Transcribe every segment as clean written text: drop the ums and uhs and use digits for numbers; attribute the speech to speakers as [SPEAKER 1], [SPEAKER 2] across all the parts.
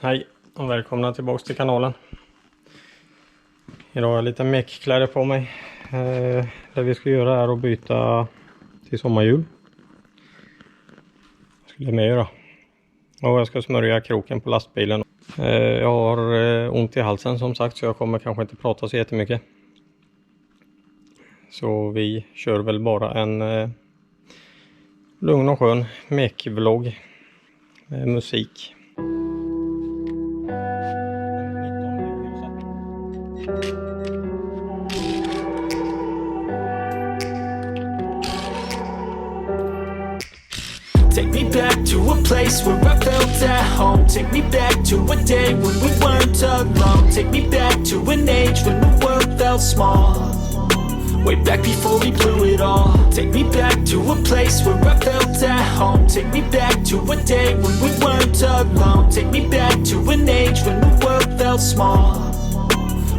[SPEAKER 1] Hej och välkomna tillbaka till kanalen. Idag har jag lite meckkläder på mig. Det vi ska göra är att byta till sommarhjul. Skulle med göra. Och jag ska smörja kroken på lastbilen. Jag har ont i halsen som sagt, så jag kommer kanske inte prata så jättemycket. Så vi kör väl bara en lugn och skön meck-vlogg med musik.
[SPEAKER 2] Take me back to a place where I felt at home. Take me back to a day when we weren't alone. Take me back to an age when the world felt small. Way back before we blew it all. Take me back to a place where I felt at home. Take me back to a day when we weren't alone. Take me back to an age when the world felt small.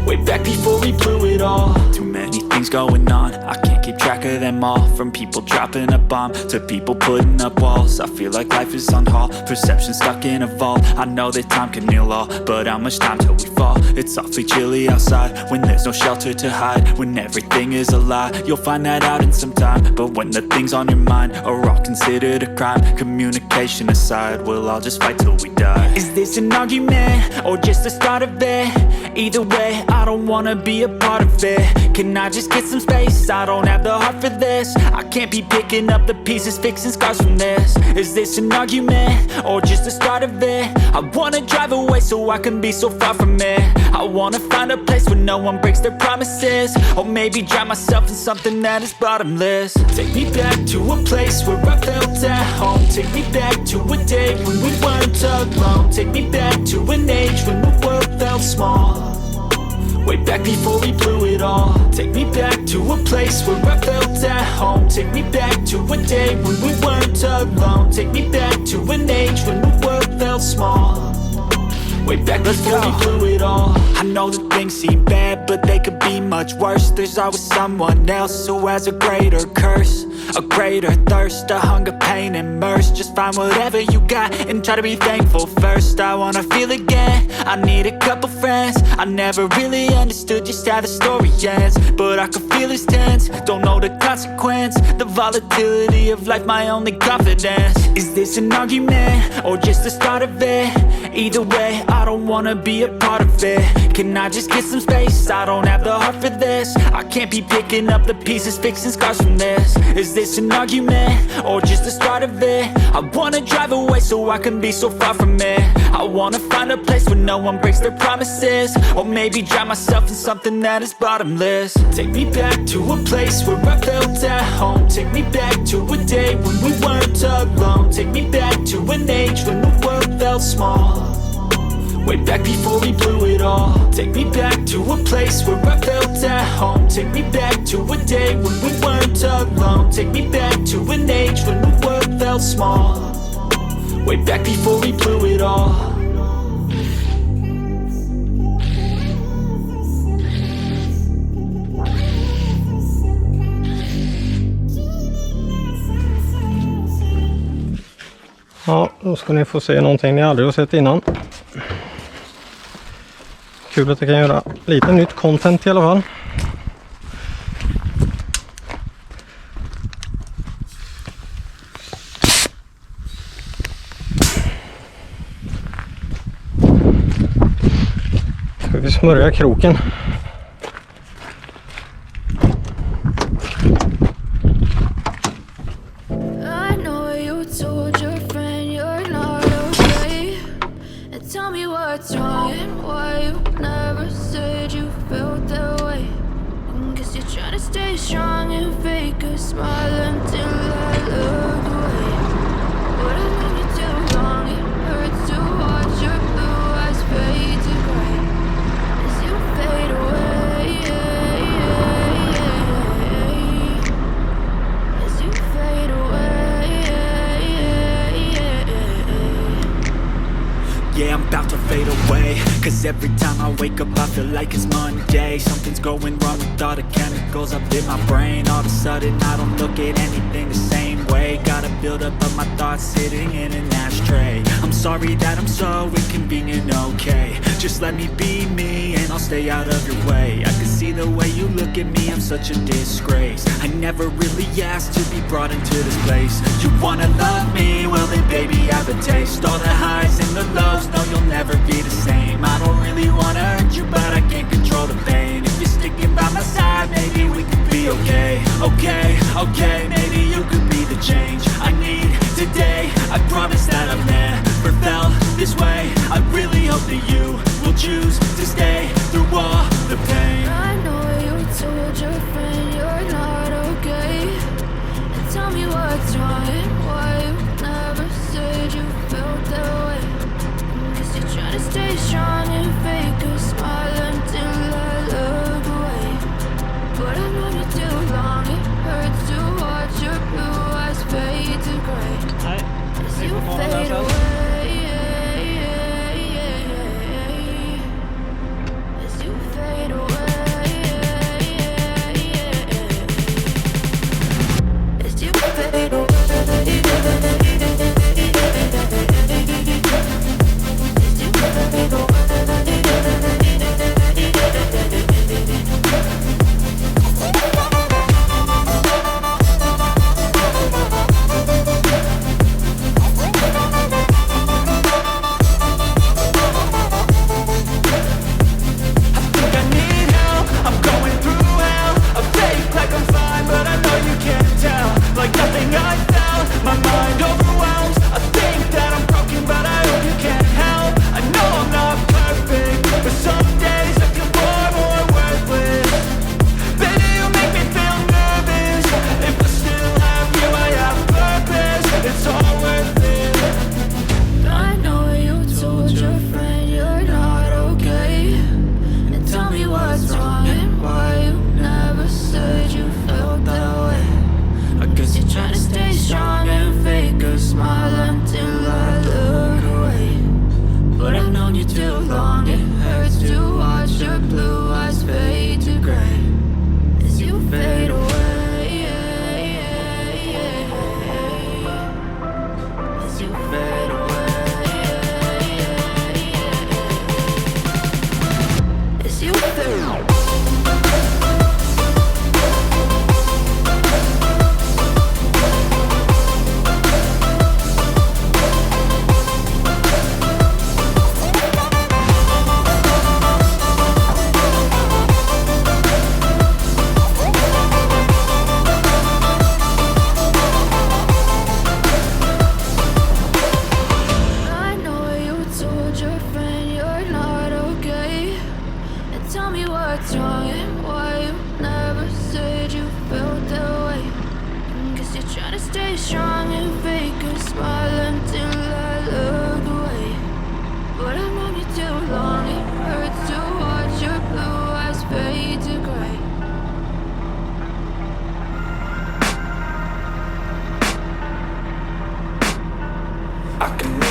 [SPEAKER 2] Way back before we blew it all. Too many things going on, I can't keep track of them all. From people dropping a bomb to people putting up walls. I feel like life is on hold, perception stuck in a vault. I know that time can heal all, but how much time till we fall? It's awfully chilly outside, when there's no shelter to hide. When everything is a lie, you'll find that out in some time. But when the things on your mind are all considered a crime, communication aside, we'll all just fight till we die. Is this an argument, or just the start of it? Either way, I don't wanna be a part of it. Can I just get some space? I don't have the heart for this. I can't be picking up the pieces, fixing scars from this. Is this an argument, or just the start of it? I wanna drive away so I can be so far from it. I wanna find a place where no one breaks their promises. Or maybe drown myself in something that is bottomless. Take me back to a place where I felt at home. Take me back to a day when we weren't alone. Take me back to an age when the world felt small. Way back before we blew it all. Take me back to a place where I felt at home. Take me back to a day when we weren't alone. Take me back to an age when the world felt small. Way back before we blew it all. I know that things seem bad, but they could be much worse. There's always someone else who has a greater curse, a greater thirst, a hunger, pain, and mercy. Just find whatever you got and try to be thankful first. I wanna feel again, I need a couple friends. I never really understood just how the story ends, but I can feel it's tense, don't know the consequence. The volatility of life, my only confidence. Is this an argument, or just the start of it? Either way, I don't wanna be a part of it. Can I just get some space? I don't have the heart for this. I can't be picking up the pieces, fixing scars from this. Is this an argument, or just the start of it? I wanna drive away so I can be so far from it. I wanna find a place where no one breaks their promises. Or maybe drown myself in something that is bottomless. Take me back to a place where I felt at home. Take me back to a day when we weren't alone. Take me back to an age when the world felt small. Way back before we blew it all. Take me back to a place where I felt at home. Take me back to a day when we weren't alone. Take me back to an age when the world felt small. Way back before we blew it all.
[SPEAKER 1] Ja, då ska ni få se någonting ni aldrig har sett innan. Kul att jag kan göra lite nytt content i alla fall. Ska vi smörja kroken.
[SPEAKER 3] What's wrong and why you never said you felt that way? Guess you're trying to stay strong and fake a smile until I look away. But I've known you too long, it hurts to watch your blue eyes fade to gray as you fade away, as you fade away.
[SPEAKER 2] Yeah, I'm about to fade away, cause every time I wake up I feel like it's Monday. Something's going wrong with all the chemicals up in my brain. All of a sudden I don't look at anything the same way. way. Got a buildup of my thoughts sitting in an ashtray. I'm sorry that I'm so inconvenient, okay. Just let me be me and I'll stay out of your way. I can see the way you look at me, I'm such a disgrace. I never really asked to be brought into this place. You wanna love me? Well then baby, have a taste. All the highs and the lows, no you'll never be the same. I don't really wanna hurt you, but I can't control the pain. If you're sticking by my side, maybe we could be okay. Okay, maybe you could be the change I need today. I promise that I've never felt this way. I really hope that you will choose to stay through all the pain.
[SPEAKER 3] I know you told your friend you're not okay, and tell me what's wrong and why you never said you felt that way. Guess you're trying to stay strong and fake a smile until I look away. But I've known you too long, it hurts to watch your blue eyes fade to gray as you fade away. As you fade away. As you fade away.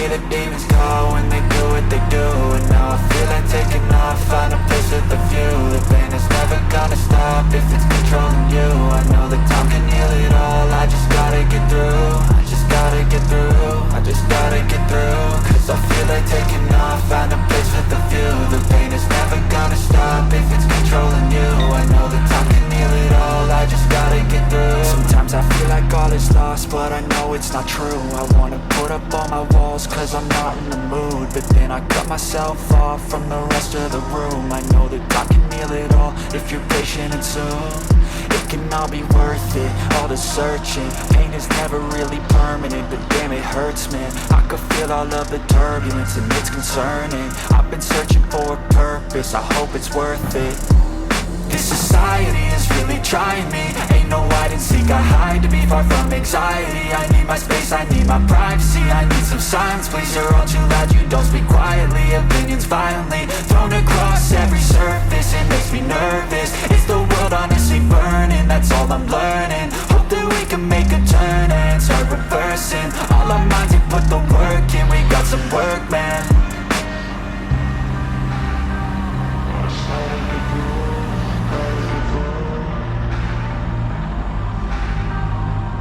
[SPEAKER 2] The demons call when they do what they do, and now I feel like taking off, find a place with a view. The pain is never gonna stop if it's controlling you. I know that time can heal it all, I just gotta get through. I just gotta get through, I just gotta get through. Cause I feel like taking off, find a place with a view. The pain is never gonna stop if it's controlling you. I know that time can heal it all, I just gotta get through. Sometimes I feel like all is lost, but I know it's not true. I wanna put up all my walls cause I'm not in the mood, but then I cut myself off from the rest of the room. I know that God can heal it all if you're patient and soon. It can all be worth it, all the searching. Pain is never really permanent, but damn it hurts, man. I could feel all of the turbulence and it's concerning. I've been searching for a purpose, I hope it's worth it. This society is really trying me. Ain't no hide and seek, I hide to be far from anxiety. I need my space, I need my privacy. I need some silence, please, you're all too loud. You don't speak quietly, opinions violently thrown across every surface. It makes me nervous, it's the world honestly burning. That's all I'm learning, hope that we can make a turn and start reversing all our minds and put the work in. We got some work, man.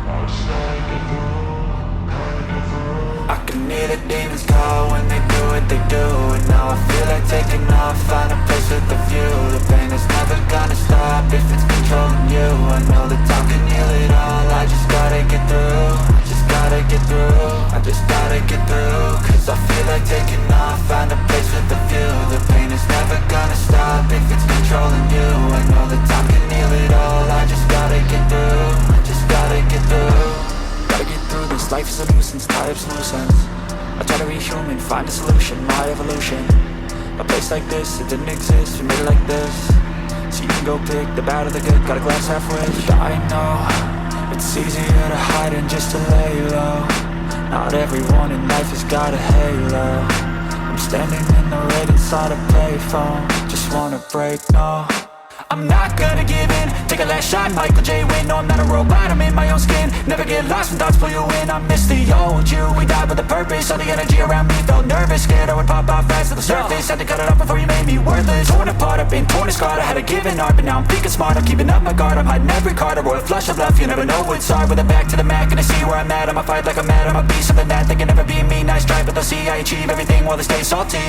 [SPEAKER 4] I'll
[SPEAKER 2] off, find a place with a view. The pain is never gonna stop if it's controlling you. I know that time can heal it all, I just gotta get through. I just gotta get through. Gotta get through this, life is a nuisance, tie up some loose ends. I try to be human, find a solution, my evolution. A place like this, it didn't exist, we made it like this. So you can go pick the bad or the good, got a glass halfway. I know, it's easier to hide than just to lay low. Not everyone in life has got a halo. I'm standing in the red inside a payphone. Just wanna break, no, I'm not gonna give in. Take a last shot, Michael J. Win. No, I'm not a robot, I'm in my own skin. Never get lost when thoughts pull you in. I miss the old you, we died with a purpose. All the energy around me felt nervous. Scared I would pop out fast to the surface. Had to cut it off before you made me worthless. Torn apart, I've been torn and scarred. I had a given art, but now I'm thinking smart. I'm keeping up my guard, I'm hiding every card. A royal flush of love, you never know what's hard. With a back to the mat, gonna see where I'm at. I'ma fight like I'm mad, I'ma be something that they can never be me. Nice try, but they'll see I achieve everything while they stay salty.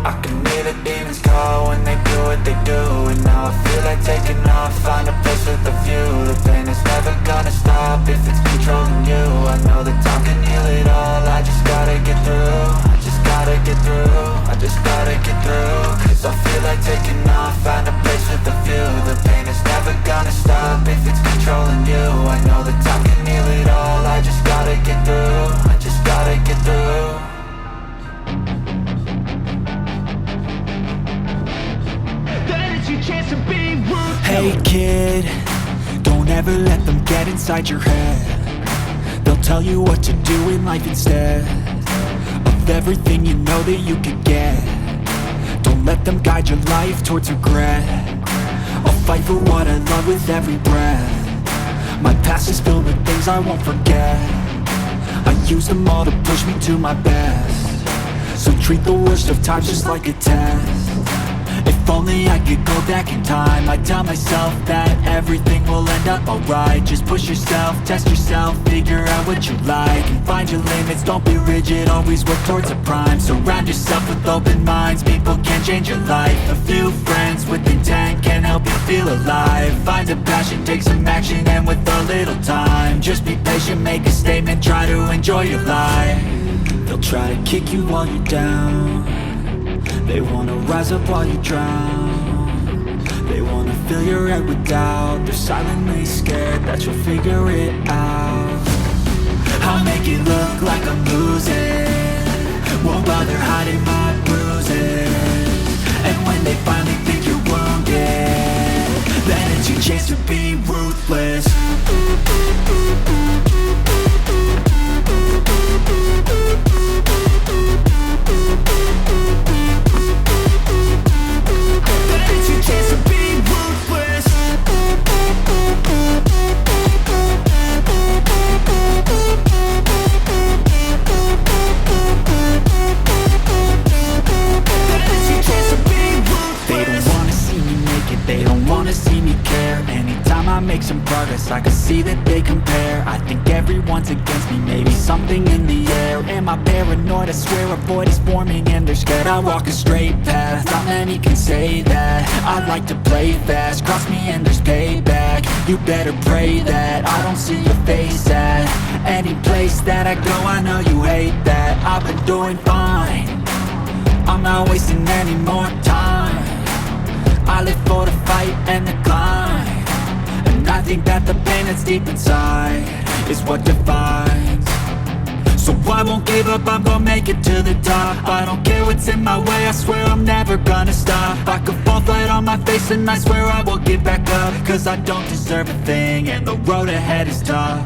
[SPEAKER 2] I can hear the demons call when they do what they do. And now I feel like taking off, find a place with a view. The pain is never gonna stop if it's controlling you. I know that time can heal it all, I just gotta get through. I just gotta get through, I just gotta get through. Cause I feel like taking off, find a place with a view. The pain is never gonna stop if it's controlling you. I know that time can heal it all, I just gotta get through. I just gotta get through. Hey kid, don't ever let them get inside your head. They'll tell you what to do in life instead of everything you know that you could get. Don't let them guide your life towards regret. I'll fight for what I love with every breath. My past is filled with things I won't forget. I use them all to push me to my best. So treat the worst of times just like a test. If only I could go back in time, I'd tell myself that everything will end up alright. Just push yourself, test yourself, figure out what you like, and find your limits, don't be rigid, always work towards a prime. Surround yourself with open minds, people can change your life. A few friends with intent can help you feel alive. Find a passion, take some action, and with a little time, just be patient, make a statement, try to enjoy your life. They'll try to kick you while you're down. They wanna rise up while you drown. They wanna fill your head with doubt. They're silently scared that you'll figure it out. I'll make it look like I'm losing, won't bother hiding my bruises. And when they finally think you're wounded, then it's your chance to be ruthless. Make some progress, I can see that they compare. I think everyone's against me, maybe something in the air. Am I paranoid? I swear a void is forming and they're scared. I walk a straight path, not many can say that. I like to play fast, cross me and there's payback. You better pray that I don't see your face at any place that I go. I know you hate that. I've been doing fine, I'm not wasting any more time. I live for the fight and the climb. I think that the pain that's deep inside is what defines. So I won't give up, I'm gonna make it to the top. I don't care what's in my way, I swear I'm never gonna stop. I could fall flat on my face and I swear I will get back up. Cause I don't deserve a thing and the road ahead is tough.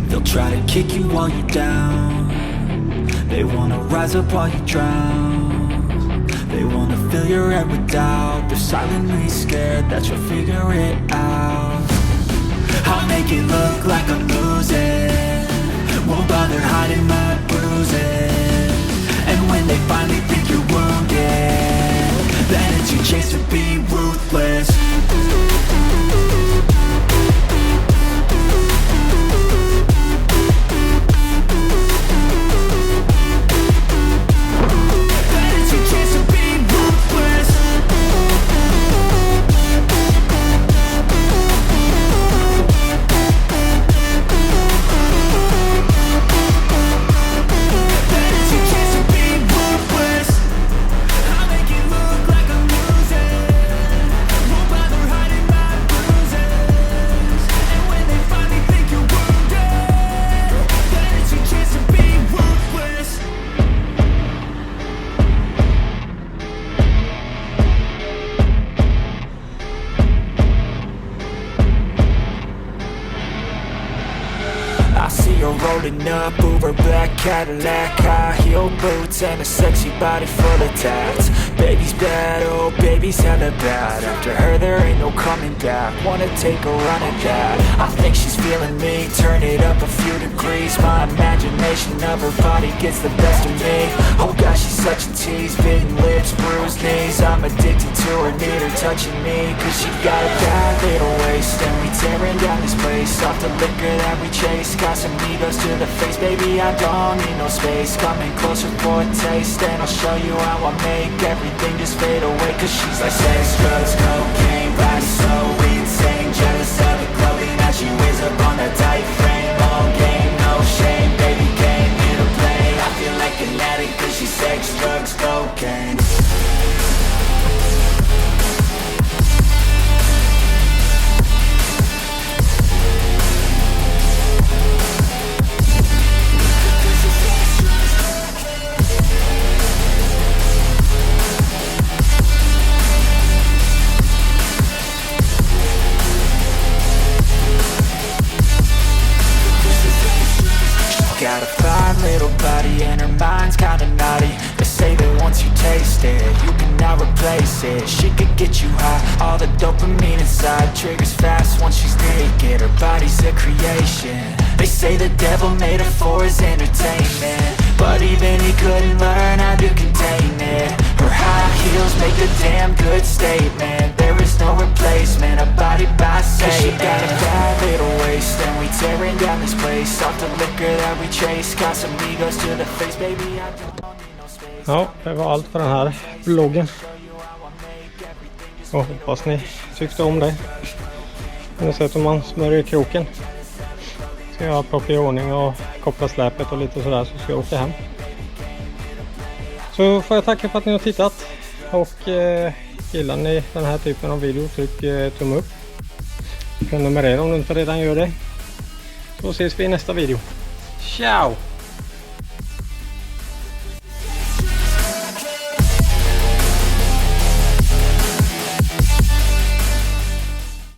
[SPEAKER 2] They'll try to kick you while you're down. They wanna rise up while you drown. They wanna fill your head with doubt. They're silently scared that you'll figure it out. I'll make it look like I'm losing, won't bother hiding my bruises. And when they finally think you're wounded, then it's your chance to be ruthless. Then it's your chance to be ruthless. you're rolling up, Uber black Cadillac, high heel boots and a sexy body full of tats. Baby's bad, oh baby's hella bad. After her there ain't no coming back. Wanna take a run at that. I think she's feeling me, turn it up a few degrees. My imagination of her body gets the best of me. Oh gosh, she's such a tease, bitten lips, bruised knees. I'm addicted to her, need her touching me. Cause she got a bad little waist, and we tearing down this place off the liquor that we chase. Got some egos to the face, baby, I don't need no space. Coming closer for a taste, and I'll show you how I make everything just fade away. Cause she's like sex, drugs, cocaine, body so insane. Jealous of the clothing that she wears up on that tight frame. All game, no shame, baby came here to play. I feel like an addict cause she's sex, drugs, cocaine. Got a fine little body and her mind's kinda naughty. They say that once you taste it, you cannot replace it. She could get you high, all the dopamine inside triggers fast once she's naked. Her body's a creation. They say the devil made her for his entertainment, but even he couldn't learn how to contain it. Her high heels make a damn good statement. There is no replacement, a body by Satan. She got a bad little waist, and we tearing down this place off the liquor that we chase. Got some egos to the face, baby, I don't need no space.
[SPEAKER 1] Ja, det var allt för den här vloggen. Och hoppas ni tyckte om det. Ni ser hur man smörjer kroken. Ska jag plocka i ordning och koppla släpet och lite sådär, så ska jag åka hem. Så får jag tacka för att ni har tittat. Och gillar ni den här typen av video, tryck tumme upp. Prenumerera om du inte redan gör det. Så ses vi i nästa video. Ciao!